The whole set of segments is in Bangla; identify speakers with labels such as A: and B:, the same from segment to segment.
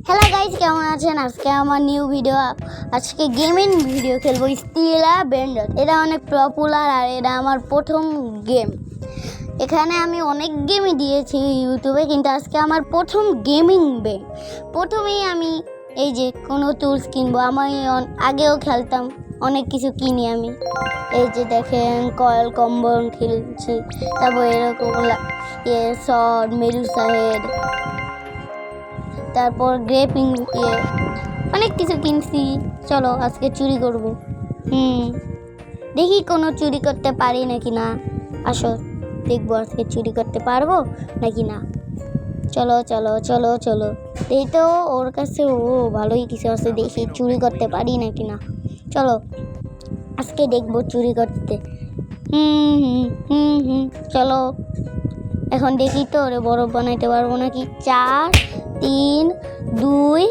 A: হ্যালো গাইস, কেমন আছেন? আজকে আমার নিউ ভিডিও। আজকে গেমিং ভিডিও খেলবো, স্টিলা বেন্ডার। এটা অনেক পপুলার আর এটা আমার প্রথম গেম। এখানে আমি অনেক গেমই দিয়েছি ইউটিউবে, কিন্তু আজকে আমার প্রথম গেমিং গেম। প্রথমেই আমি এই যে কোনো টুলস কিনবো। আমি আগেও খেলতাম, অনেক কিছু কিনি আমি। এই যে দেখেন কয়েল কম্বল খেলছি, তারপর এরকম শট মেরুসা হেড, তারপর গ্রেপিং অনেক কিছু কিনছি। চলো আজকে চুরি করব। দেখি কোনো চুরি করতে পারি নাকি না। আসো দেখবো আজকে চুরি করতে পারবো নাকি না। চলো চলো চলো চলো, এই তো ওর কাছে ভালোই কিছু আছে, দেখি চুরি করতে পারি নাকি না। চলো আজকে দেখবো চুরি করতে। চলো এখন দেখি তো ওরে বরফ বানাইতে পারবো নাকি। 4 3 2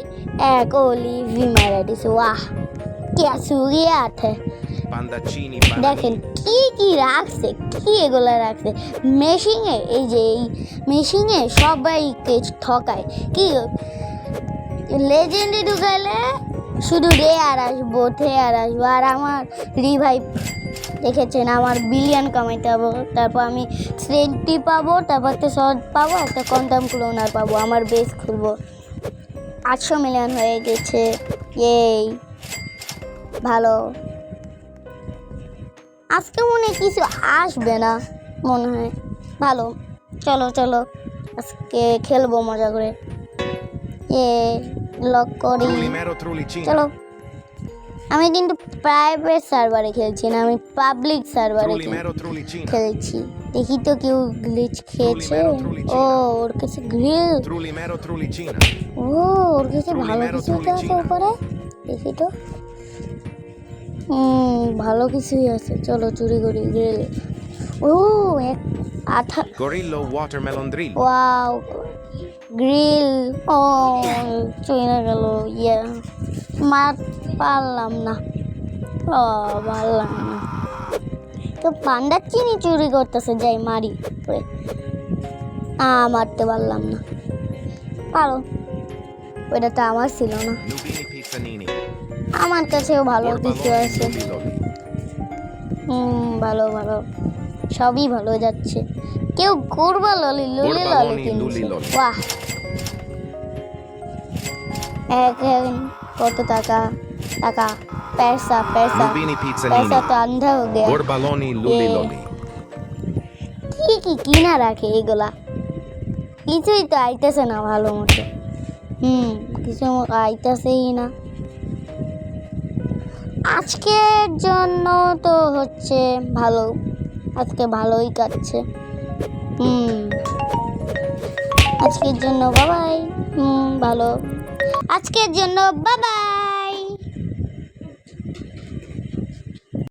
A: 1 ওলিভি মারা দিছে। ওয়াহ কি সুরিয়াত। দেখেন কি কি রাখছে, কি এগুলা রাখছে মেশিনে। এই যে এই মেশিনে সবাইকে ঠকায়। কি লেজেন্ডে ঢুকাইলে শুধু রেয়ার আসবো, থেয়ার আসবো। আর আমার রিভাইভ দেখেছেন, আমার বিলিয়ন কামাইতে পাবো। তারপর আমি সেন্টি পাবো, তারপর একটা শর্ট পাবো, একটা কোয়ান্টাম ক্লোনার পাবো। আমার বেস খুলবো। 800 মিলিয়ন হয়ে গেছে। এই ভালো। আজকে মনে কিছু আসবে না মনে হয়। ভালো, চলো চলো আজকে খেলবো মজা করে। লক করি। চলো আমি কিন্তু প্রাইভেট সার্ভারে খেলছি না, আমি পাবলিক সার্ভারে খেলছি। দেখি তো কেউ গ্লিচ খেয়েছে। ও ওর কাছে গ্রিল, ও ওর কাছে ভালো কিছু আছে উপরে। দেখি তো ভালো কিছুই আছে। চলো চুরি করি গ্রিল। ও এক আঠা
B: Gorillo watermelon drill.
A: Wow grill. ও চলে গেল। মার পারলাম না, পারলাম না। তো পান্ডার চিনি চুরি করতেছে, যাই মারি পরে। মারতে পারলাম না। পারো, ওইটা তো আমার ছিল না।
B: Nubini pizzanini.
A: আমার কাছেও ভালো কিছু
B: Borbaloni
A: আছে।
B: lulli lolli.
A: ভালো ভালো, সবই ভালো যাচ্ছে। কেউ করবা ললি ললি ললি
B: Borbaloni
A: কিনছে।
B: lulli lolli.
A: বাহ, এখন কত টাকা? টাকা पैसा पैसा
B: Nubini
A: पैसा
B: pizzanini.
A: तो अंधा हो गया।
B: Borbaloni lulli
A: ये
B: lolli.
A: কি কিনা রাখে এগুলা, কিছুই তো আইতেছে না ভালো মতো। কিছু আইতেছেই না। আজকের জন্য তো হচ্ছে ভালো, আজকে ভালোই কাটছে। আজকের জন্য বাবাই। ভালো, আজকের জন্য বাবাই।